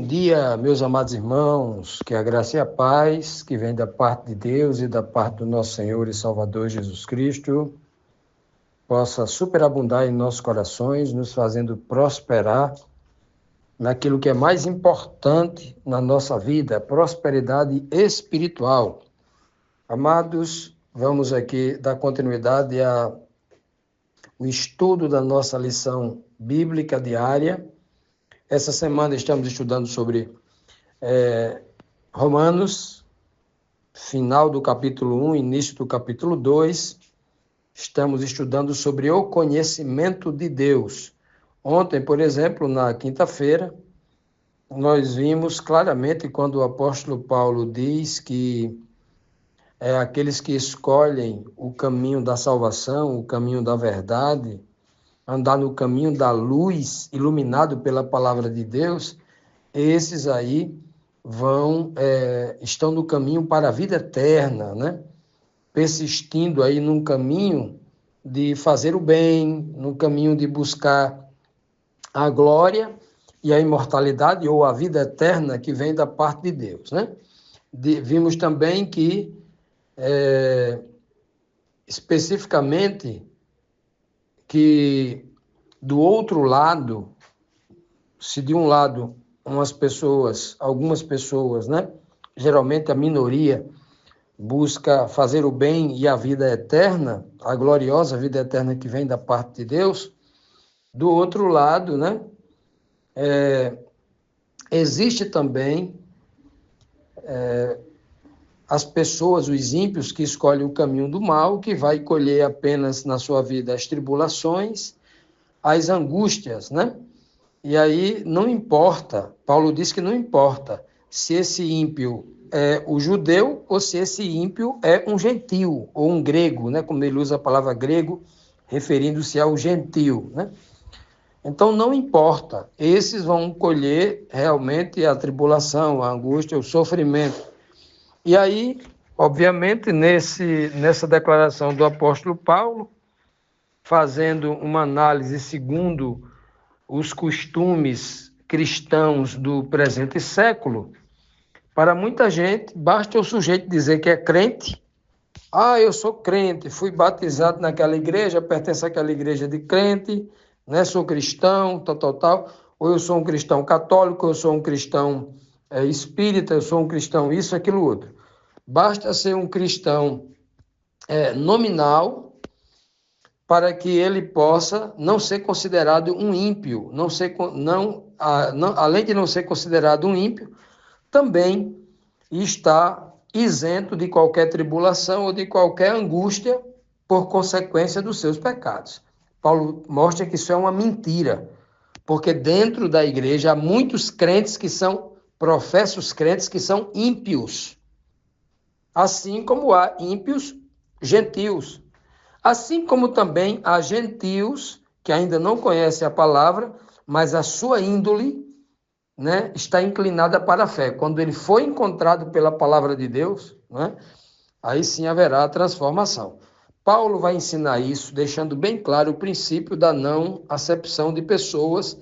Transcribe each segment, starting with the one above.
dia, meus amados irmãos, que a graça e a paz, que vem da parte de Deus e da parte do nosso Senhor e Salvador Jesus Cristo, possa superabundar em nossos corações, nos fazendo prosperar naquilo que é mais importante na nossa vida, prosperidade espiritual. Amados, vamos aqui dar continuidade ao estudo da nossa lição bíblica diária. Essa semana estamos estudando sobre Romanos, final do capítulo 1, início do capítulo 2. Estamos estudando sobre o conhecimento de Deus. Ontem, por exemplo, na quinta-feira, nós vimos claramente quando o apóstolo Paulo diz que aqueles que escolhem o caminho da salvação, o caminho da verdade, andar no caminho da luz, iluminado pela palavra de Deus, esses aí estão no caminho para a vida eterna, né? Persistindo aí num caminho de fazer o bem, no caminho de buscar a glória e a imortalidade ou a vida eterna que vem da parte de Deus, né? Vimos também que, especificamente, que do outro lado, se de um lado algumas pessoas, né, geralmente a minoria, busca fazer o bem e a vida eterna, a gloriosa vida eterna que vem da parte de Deus, do outro lado, né, existe também as pessoas, os ímpios, que escolhem o caminho do mal, que vai colher apenas na sua vida as tribulações, as angústias, né? E aí não importa, Paulo diz que não importa se esse ímpio é o judeu ou se esse ímpio é um gentio ou um grego, né? Como ele usa a palavra grego, referindo-se ao gentio, né? Então não importa, esses vão colher realmente a tribulação, a angústia, o sofrimento. E aí, obviamente, nessa declaração do apóstolo Paulo, fazendo uma análise segundo os costumes cristãos do presente século, para muita gente, basta o sujeito dizer que é crente. Eu sou crente, fui batizado naquela igreja, pertenço àquela igreja de crente, né? Sou cristão, tal. Ou eu sou um cristão católico, eu sou um cristão espírita, eu sou um cristão isso, aquilo, outro. Basta ser um cristão nominal para que ele possa não ser considerado um ímpio, além de não ser considerado um ímpio, também está isento de qualquer tribulação ou de qualquer angústia por consequência dos seus pecados. Paulo mostra que isso é uma mentira, porque dentro da igreja há muitos crentes que são professos crentes que são ímpios, assim como há ímpios gentios. Assim como também há gentios que ainda não conhecem a palavra, mas a sua índole, né, está inclinada para a fé. Quando ele for encontrado pela palavra de Deus, né, aí sim haverá a transformação. Paulo vai ensinar isso, deixando bem claro o princípio da não acepção de pessoas,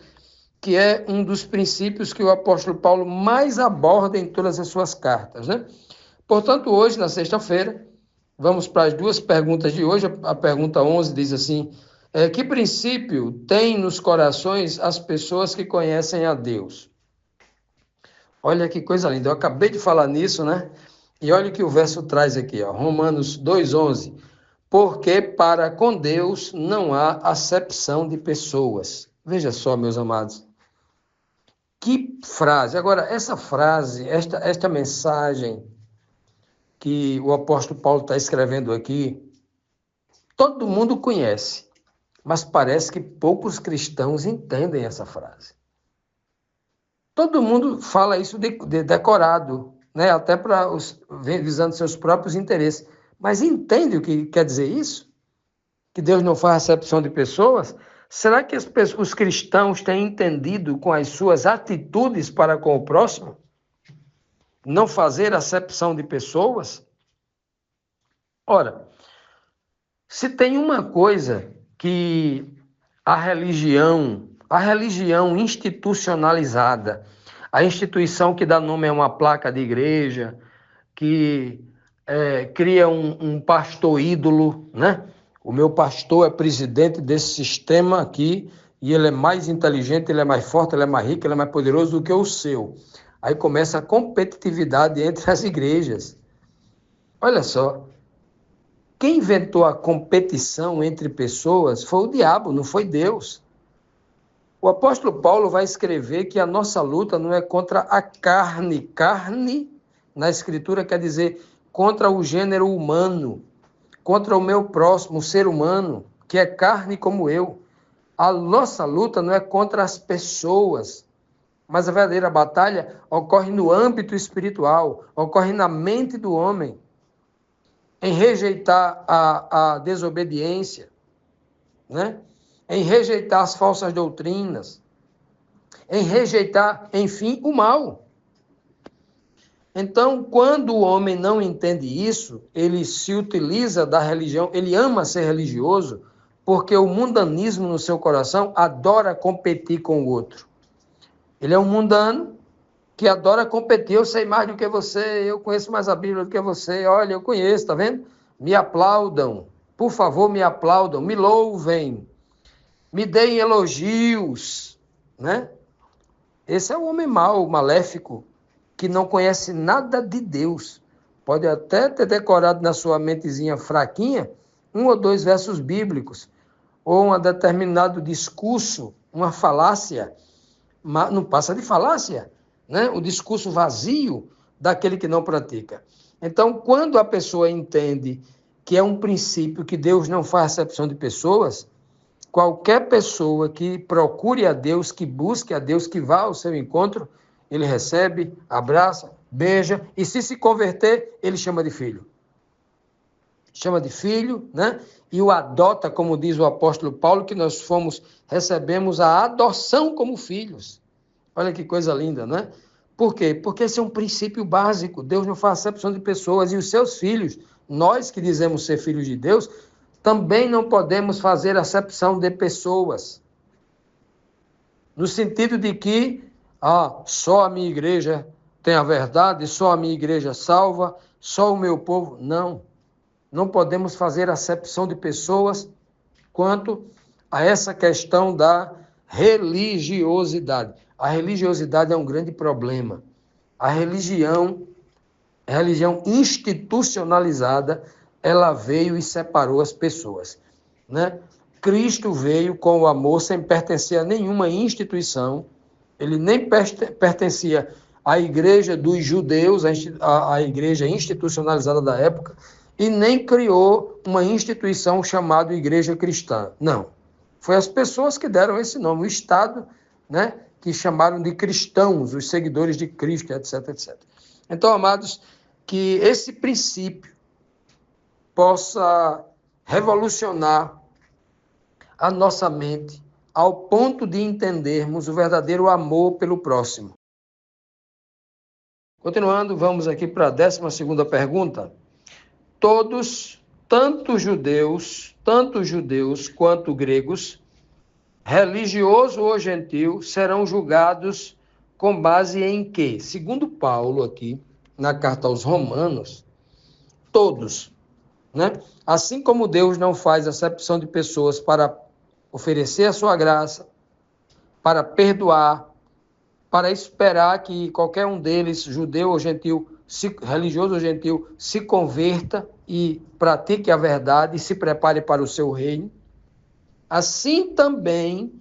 que é um dos princípios que o apóstolo Paulo mais aborda em todas as suas cartas, né? Portanto, hoje, na sexta-feira, vamos para as duas perguntas de hoje. A pergunta 11 diz assim: que princípio tem nos corações as pessoas que conhecem a Deus? Olha que coisa linda, eu acabei de falar nisso, né? E olha o que o verso traz aqui, ó, Romanos 2,11. Porque para com Deus não há acepção de pessoas. Veja só, meus amados. Que frase. Agora, essa frase, esta mensagem que o apóstolo Paulo está escrevendo aqui, todo mundo conhece, mas parece que poucos cristãos entendem essa frase. Todo mundo fala isso de decorado, né? Até visando seus próprios interesses. Mas entende o que quer dizer isso? Que Deus não faz acepção de pessoas? Será que os cristãos têm entendido com as suas atitudes para com o próximo? Não fazer acepção de pessoas? Ora, se tem uma coisa que a religião institucionalizada, A instituição que dá nome a uma placa de igreja, que cria um pastor ídolo, né? O meu pastor é presidente desse sistema aqui e ele é mais inteligente, ele é mais forte, ele é mais rico, ele é mais poderoso do que o seu. Aí começa a competitividade entre as igrejas. Olha só, quem inventou a competição entre pessoas foi o diabo, não foi Deus. O apóstolo Paulo vai escrever que a nossa luta não é contra a carne. Carne, na escritura, quer dizer contra o gênero humano, contra o meu próximo, o ser humano, que é carne como eu. A nossa luta não é contra as pessoas, mas a verdadeira batalha ocorre no âmbito espiritual, ocorre na mente do homem, em rejeitar a desobediência, né? Em rejeitar as falsas doutrinas, em rejeitar, enfim, o mal. Então, quando o homem não entende isso, ele se utiliza da religião, ele ama ser religioso, porque o mundanismo no seu coração adora competir com o outro. Ele é um mundano que adora competir. Eu sei mais do que você, eu conheço mais a Bíblia do que você. Olha, eu conheço, tá vendo? Me aplaudam, por favor, me aplaudam, me louvem, me deem elogios, né? Esse é o homem mau, maléfico, que não conhece nada de Deus. Pode até ter decorado na sua mentezinha fraquinha 1 ou 2 versos bíblicos, ou um determinado discurso, uma falácia, mas não passa de falácia, né? O discurso vazio daquele que não pratica. Então, quando a pessoa entende que é um princípio que Deus não faz acepção de pessoas, qualquer pessoa que procure a Deus, que busque a Deus, que vá ao seu encontro, ele recebe, abraça, beija, e se converter, ele chama de filho. Chama de filho, né? E o adota, como diz o apóstolo Paulo, que nós recebemos a adoção como filhos. Olha que coisa linda, né? Por quê? Porque esse é um princípio básico. Deus não faz acepção de pessoas, e os seus filhos, nós que dizemos ser filhos de Deus, também não podemos fazer acepção de pessoas. No sentido de que só a minha igreja tem a verdade, só a minha igreja salva, só o meu povo. Não. Não podemos fazer acepção de pessoas quanto a essa questão da religiosidade. A religiosidade é um grande problema. A religião institucionalizada, ela veio e separou as pessoas, né? Cristo veio com o amor sem pertencer a nenhuma instituição, ele nem pertencia à igreja dos judeus, a igreja institucionalizada da época, e nem criou uma instituição chamada igreja cristã. Não. Foi as pessoas que deram esse nome, o Estado, né, que chamaram de cristãos, os seguidores de Cristo, etc, etc. Então, amados, que esse princípio possa revolucionar a nossa mente ao ponto de entendermos o verdadeiro amor pelo próximo. Continuando, vamos aqui para a 12ª pergunta. Todos, tanto judeus quanto gregos, religioso ou gentil, serão julgados com base em quê? Segundo Paulo aqui, na carta aos Romanos, todos, né? Assim como Deus não faz acepção de pessoas para oferecer a sua graça, para perdoar, para esperar que qualquer um deles, judeu ou gentil, religioso ou gentil, se converta e pratique a verdade e se prepare para o seu reino. Assim também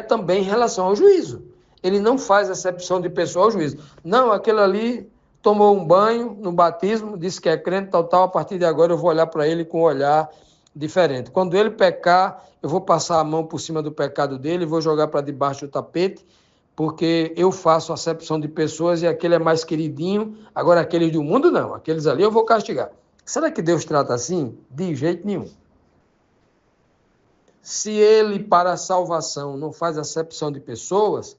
também em relação ao juízo. Ele não faz acepção de pessoa ao juízo. Não, aquele ali tomou um banho no batismo, disse que é crente, tal, a partir de agora eu vou olhar para ele com um olhar diferente. Quando ele pecar, eu vou passar a mão por cima do pecado dele, vou jogar para debaixo do tapete, porque eu faço acepção de pessoas e aquele é mais queridinho, agora aqueles do mundo não, aqueles ali eu vou castigar. Será que Deus trata assim? De jeito nenhum. Se ele, para a salvação, não faz acepção de pessoas,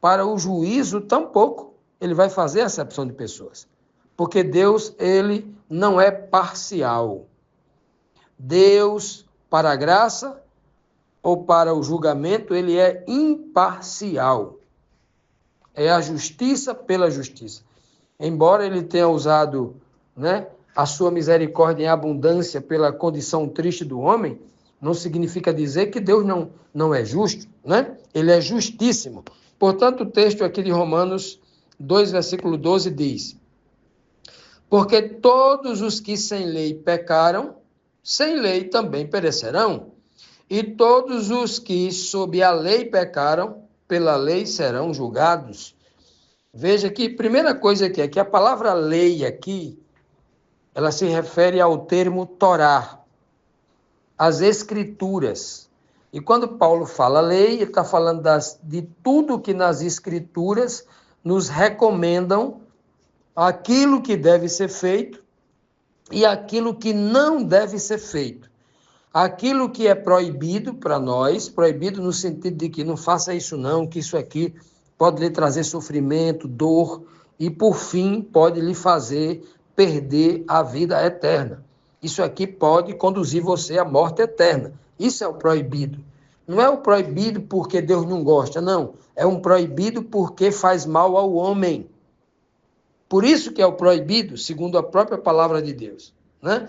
para o juízo, tampouco ele vai fazer acepção de pessoas. Porque Deus, ele não é parcial. Deus, para a graça ou para o julgamento, ele é imparcial. É a justiça pela justiça. Embora ele tenha usado, né, a sua misericórdia em abundância pela condição triste do homem, não significa dizer que Deus não é justo, né? Ele é justíssimo. Portanto, o texto aqui de Romanos 2, versículo 12 diz: porque todos os que sem lei pecaram, sem lei também perecerão. E todos os que sob a lei pecaram, pela lei serão julgados. Veja que, primeira coisa aqui, é que a palavra lei aqui, ela se refere ao termo Torá, as escrituras. E quando Paulo fala lei, ele está falando de tudo que nas escrituras nos recomendam aquilo que deve ser feito e aquilo que não deve ser feito. Aquilo que é proibido para nós, proibido no sentido de que não faça isso não, que isso aqui pode lhe trazer sofrimento, dor e, por fim, pode lhe fazer perder a vida eterna. Isso aqui pode conduzir você à morte eterna. Isso é o proibido. Não é o proibido porque Deus não gosta, não. É um proibido porque faz mal ao homem. Por isso que é o proibido, segundo a própria palavra de Deus, né?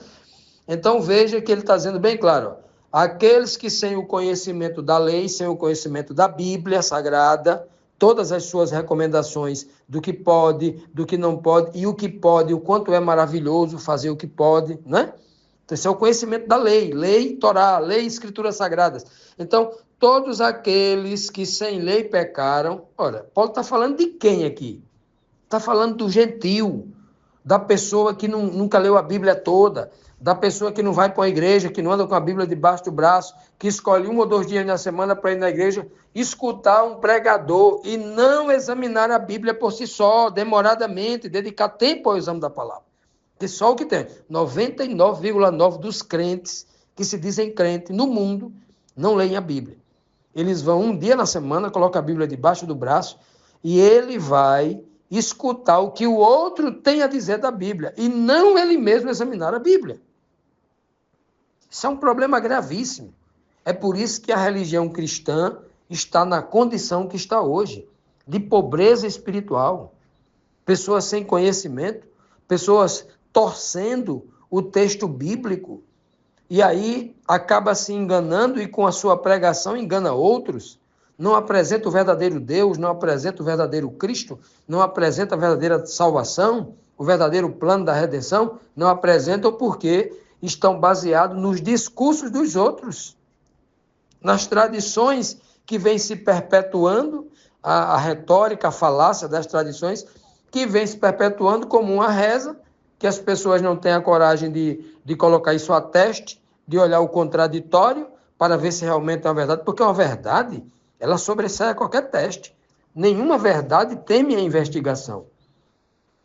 Então veja que ele está dizendo bem claro, ó, aqueles que sem o conhecimento da lei, sem o conhecimento da Bíblia Sagrada, todas as suas recomendações do que pode, do que não pode, e o que pode, o quanto é maravilhoso fazer o que pode, né? Então, esse é o conhecimento da lei, lei, Torá, lei, escrituras sagradas. Então, todos aqueles que sem lei pecaram, olha, Paulo está falando de quem aqui? Está falando do gentio, da pessoa que nunca leu a Bíblia toda, da pessoa que não vai para a igreja, que não anda com a Bíblia debaixo do braço, que escolhe 1 ou 2 dias na semana para ir na igreja, escutar um pregador e não examinar a Bíblia por si só, demoradamente, dedicar tempo ao exame da palavra. Que só o que tem. 99,9% dos crentes que se dizem crente no mundo não leem a Bíblia. Eles vão um dia na semana, colocam a Bíblia debaixo do braço e ele vai escutar o que o outro tem a dizer da Bíblia e não ele mesmo examinar a Bíblia. Isso é um problema gravíssimo. É por isso que a religião cristã está na condição que está hoje, de pobreza espiritual. Pessoas sem conhecimento, pessoas torcendo o texto bíblico, e aí acaba se enganando e com a sua pregação engana outros. Não apresenta o verdadeiro Deus, não apresenta o verdadeiro Cristo, não apresenta a verdadeira salvação, o verdadeiro plano da redenção, não apresentam porque estão baseados nos discursos dos outros, nas tradições que vêm se perpetuando, a retórica, a falácia das tradições, que vem se perpetuando como uma reza, que as pessoas não têm a coragem de colocar isso a teste, de olhar o contraditório, para ver se realmente é uma verdade, porque uma verdade, ela sobressai a qualquer teste. Nenhuma verdade teme a investigação.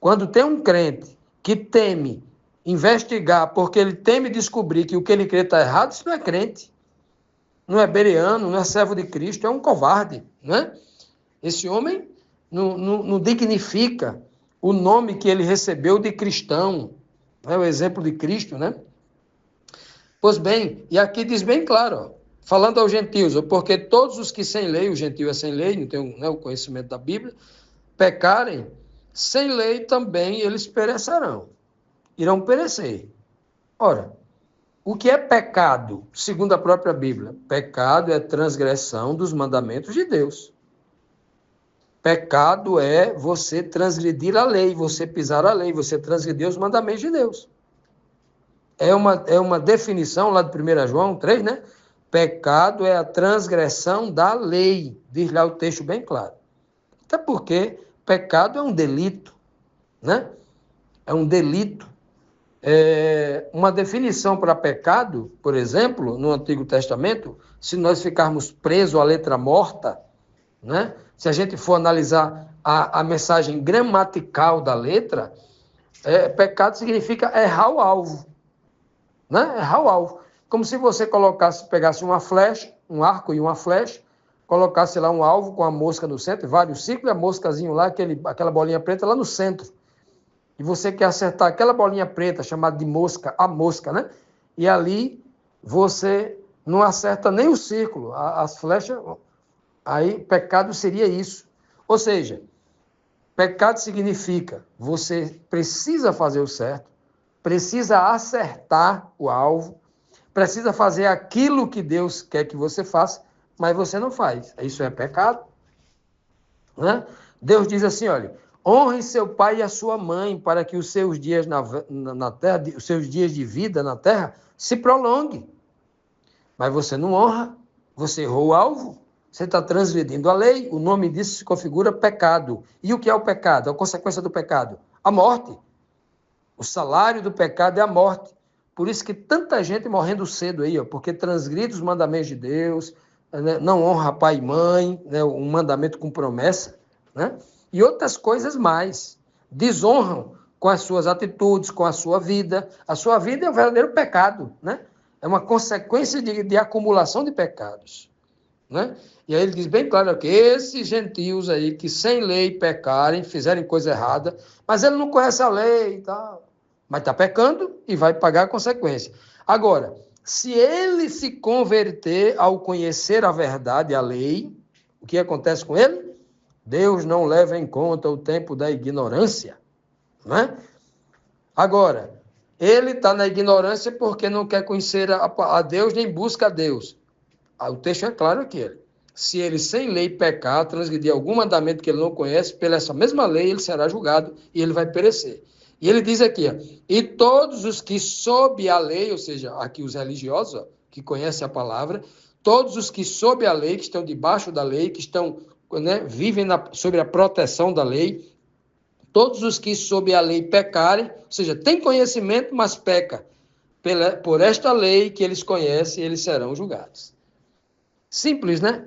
Quando tem um crente que teme investigar porque ele teme descobrir que o que ele crê está errado, isso não é crente. Não é bereano, não é servo de Cristo, é um covarde, né? Esse homem não dignifica o nome que ele recebeu de cristão, né? O exemplo de Cristo, né? Pois bem, e aqui diz bem claro, ó, falando aos gentios, porque todos os que sem lei, o gentio é sem lei, não tem, né, o conhecimento da Bíblia, pecarem, sem lei também eles perecerão, irão perecer. Ora, o que é pecado, segundo a própria Bíblia? Pecado é transgressão dos mandamentos de Deus. Pecado é você transgredir a lei, você pisar a lei, você transgredir os mandamentos de Deus. É uma definição lá de 1 João 3, né? Pecado é a transgressão da lei, diz lá o texto bem claro. Até porque pecado é um delito, né? É um delito. Uma definição para pecado, por exemplo, no Antigo Testamento, se nós ficarmos presos à letra morta, né? Se a gente for analisar a mensagem gramatical da letra, pecado significa errar o alvo, né? Errar o alvo. Como se você pegasse uma flecha, um arco e uma flecha, colocasse lá um alvo com a mosca no centro, vários ciclos, e a moscazinho lá, aquela bolinha preta lá no centro. E você quer acertar aquela bolinha preta, chamada de mosca, a mosca, né? E ali você não acerta nem o círculo, as flechas. Aí, pecado seria isso. Ou seja, Pecado significa você precisa fazer o certo, precisa acertar o alvo, precisa fazer aquilo que Deus quer que você faça, mas você não faz. Isso é pecado. Né? Deus diz assim, olha, honre seu pai e a sua mãe para que os seus dias na terra, os seus dias de vida na terra se prolonguem. Mas você não honra, você errou o alvo, você está transgredindo a lei, o nome disso se configura pecado. E o que é o pecado? A consequência do pecado? A morte. O salário do pecado é a morte. Por isso que tanta gente morrendo cedo aí, ó, porque transgride os mandamentos de Deus, né, não honra pai e mãe, né, um mandamento com promessa, né, e outras coisas mais. Desonram com as suas atitudes, com a sua vida. A sua vida é um verdadeiro pecado, né? É uma consequência de acumulação de pecados. Né? E aí ele diz bem claro que esses gentios aí que sem lei pecarem, fizerem coisa errada, mas ele não conhece a lei e tal, mas está pecando e vai pagar a consequência. Agora, se ele se converter ao conhecer a verdade, a lei, o que acontece com ele? Deus não leva em conta o tempo da ignorância. Né? Agora, ele está na ignorância porque não quer conhecer a Deus nem busca a Deus. O texto é claro aqui. Se ele sem lei pecar, transgredir algum mandamento que ele não conhece, pela essa mesma lei ele será julgado e ele vai perecer. E ele diz aqui, ó, e todos os que sob a lei, ou seja, aqui os religiosos, ó, que conhecem a palavra, todos os que sob a lei, que estão debaixo da lei, que estão, né, vivem sob a proteção da lei, todos os que sob a lei pecarem, ou seja, têm conhecimento, mas peca, por esta lei que eles conhecem, eles serão julgados. Simples, né?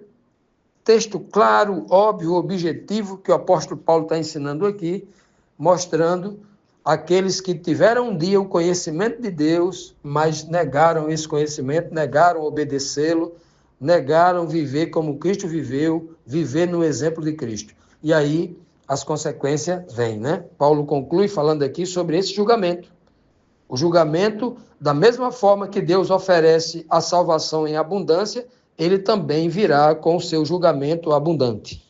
Texto claro, óbvio, objetivo, que o apóstolo Paulo está ensinando aqui, mostrando aqueles que tiveram um dia o conhecimento de Deus, mas negaram esse conhecimento, negaram obedecê-lo, negaram viver como Cristo viveu, viver no exemplo de Cristo. E aí as consequências vêm, né? Paulo conclui falando aqui sobre esse julgamento. O julgamento, da mesma forma que Deus oferece a salvação em abundância, ele também virá com o seu julgamento abundante.